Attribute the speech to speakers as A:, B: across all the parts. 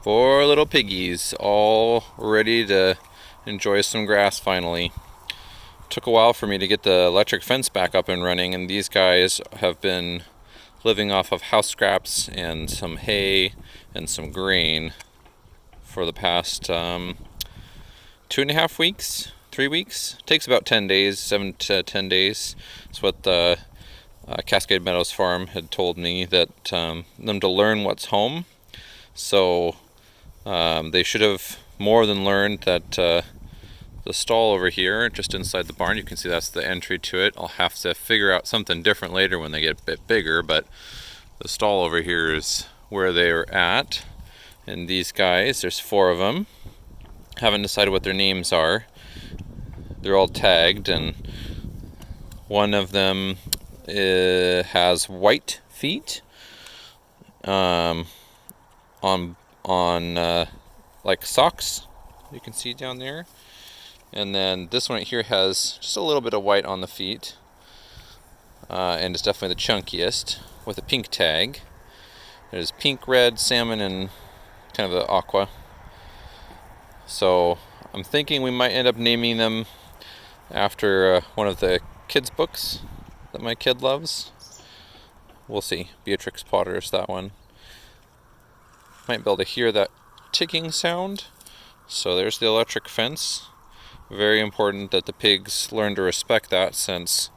A: Four little piggies, all ready to enjoy some grass finally. Took a while for me to get the electric fence back up and running, and these guys have been living off of house scraps and some hay and some grain for the past 2.5 weeks, 3 weeks. It takes about 10 days, 7 to 10 days. That's what the Cascade Meadows farm had told me, that them to learn what's home. So they should have more than learned that the stall over here, just inside the barn, you can see that's the entry to it. I'll have to figure out something different later when they get a bit bigger, but the stall over here is where they were at. And these guys, there's 4 of them. Haven't decided what their names are. They're all tagged, and one of them has white feet on like socks, you can see down there. And then this one right here has just a little bit of white on the feet, and it's definitely the chunkiest, with a pink tag. There's pink, red, salmon, and kind of the aqua. So I'm thinking we might end up naming them after one of the kids' books that my kid loves. We'll see. Beatrix Potter's that one. Might be able to hear that ticking sound. So there's the electric fence. Very important that the pigs learn to respect that, since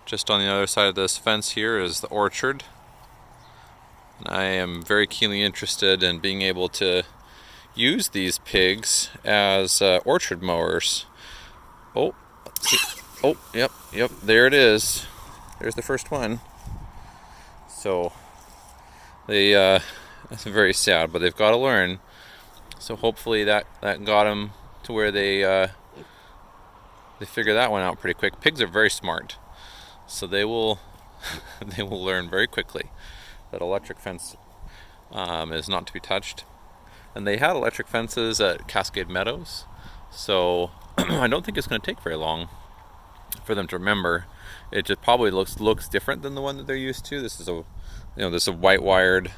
A: just on the other side of this fence here is the orchard. And I am very keenly interested in being able to use these pigs as orchard mowers. Oh, let's see. Oh, yep, there it is. There's the first one. So they that's very sad, but they've got to learn. So hopefully that got them to where they figure that one out pretty quick. Pigs are very smart, so they will they will learn very quickly that electric fence is not to be touched. And they had electric fences at Cascade Meadows, so I don't think it's going to take very long for them to remember. It just probably looks different than the one that they're used to. This is a white wired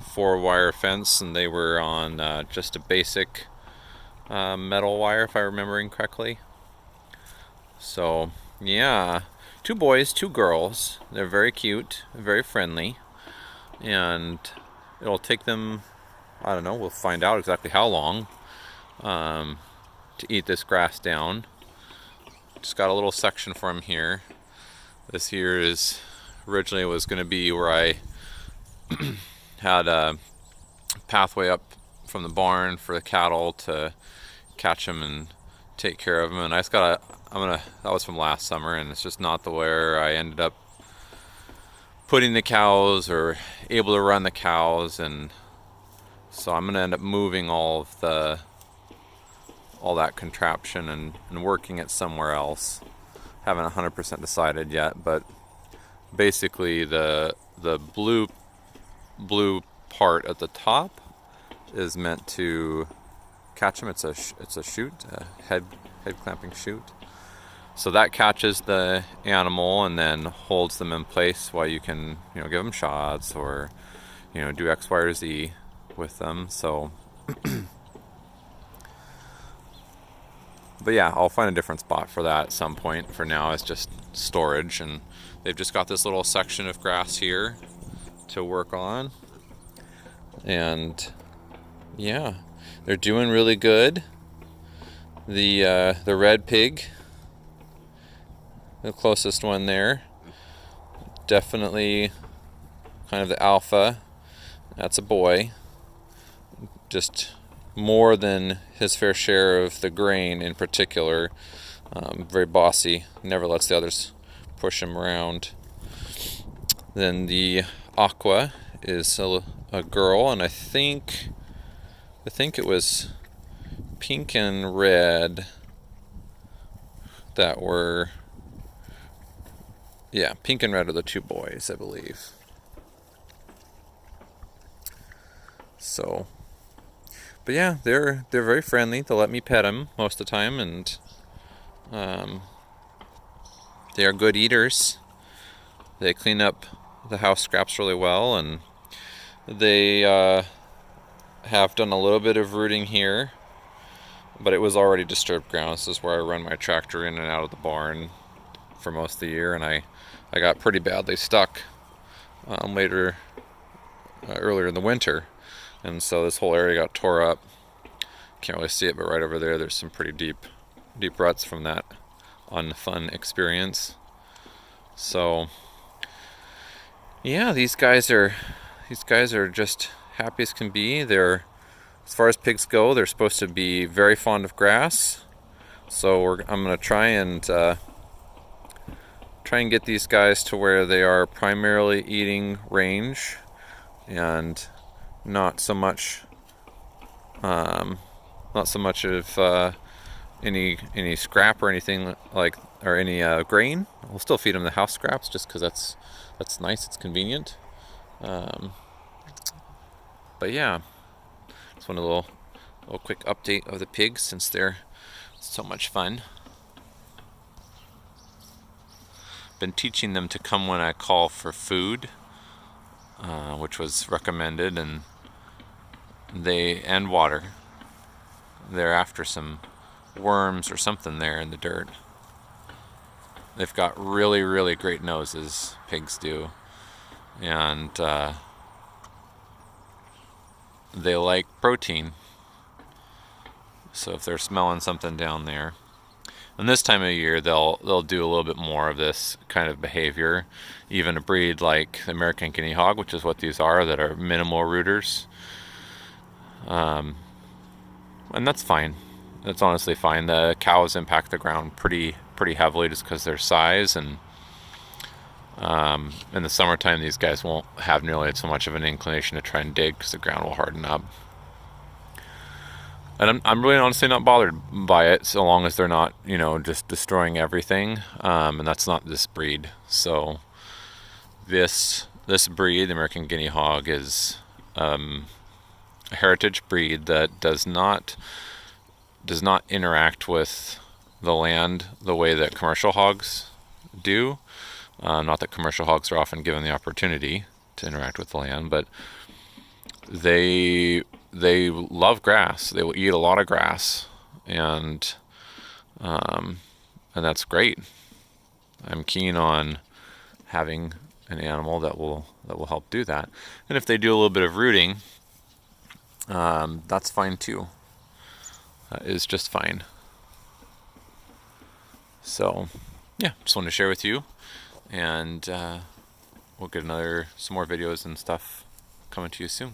A: 4-wire fence, and they were on just a basic metal wire, if I'm remembering correctly. So yeah, 2 boys, 2 girls. They're very cute, very friendly, and it'll take them, I don't know, we'll find out exactly how long to eat this grass down. Just got a little section for them here. This here is originally was going to be where I had a pathway up from the barn for the cattle to catch them and take care of them. And I just got that was from last summer, and it's just not the where I ended up putting the cows or able to run the cows, and so I'm going to end up moving all that contraption and working it somewhere else. Haven't 100% decided yet, but basically the blue part at the top is meant to catch them. It's a chute, a head clamping chute. So that catches the animal and then holds them in place while you can, give them shots or, do X, Y, or Z with them. So, but yeah, I'll find a different spot for that at some point. For now, it's just storage, and they've just got this little section of grass here to work on. And yeah, they're doing really good. The red pig, the closest one there, definitely kind of the alpha. That's a boy. Just more than his fair share of the grain in particular. Very bossy, never lets the others push him around. Then the aqua is a girl, and I think it was pink and red that were, yeah, pink and red are the 2 boys, I believe. So, but yeah, they're very friendly. They'll let me pet them most of the time, and they are good eaters. They clean up the house scraps really well, and they have done a little bit of rooting here, but it was already disturbed ground. This is where I run my tractor in and out of the barn for most of the year, and I got pretty badly stuck earlier in the winter, and so this whole area got tore up. Can't really see it, but right over there's some pretty deep ruts from that unfun experience. So yeah, these guys are just happy as can be. They're, as far as pigs go, they're supposed to be very fond of grass. So I'm going to try and get these guys to where they are primarily eating range and not so much of any scrap or anything like, or any grain. We'll still feed them the house scraps just because that's nice, it's convenient. But yeah, just want a little quick update of the pigs since they're so much fun. Been teaching them to come when I call for food, which was recommended, and water. They're after some worms or something there in the dirt. They've got really, really great noses, pigs do, and they like protein. So if they're smelling something down there, and this time of year they'll do a little bit more of this kind of behavior. Even a breed like the American Guinea Hog, which is what these are, that are minimal rooters, and that's fine. That's honestly fine. The cows impact the ground pretty heavily just because their size, and in the summertime these guys won't have nearly so much of an inclination to try and dig because the ground will harden up. And I'm really honestly not bothered by it so long as they're not, just destroying everything. And that's not this breed. So this breed, the American Guinea Hog, is a heritage breed that does not interact with the land the way that commercial hogs do. Not that commercial hogs are often given the opportunity to interact with the land, but they love grass. They will eat a lot of grass, and that's great. I'm keen on having an animal that will help do that. And if they do a little bit of rooting, that's fine too. That is just fine. So yeah, just wanted to share with you, and we'll get some more videos and stuff coming to you soon.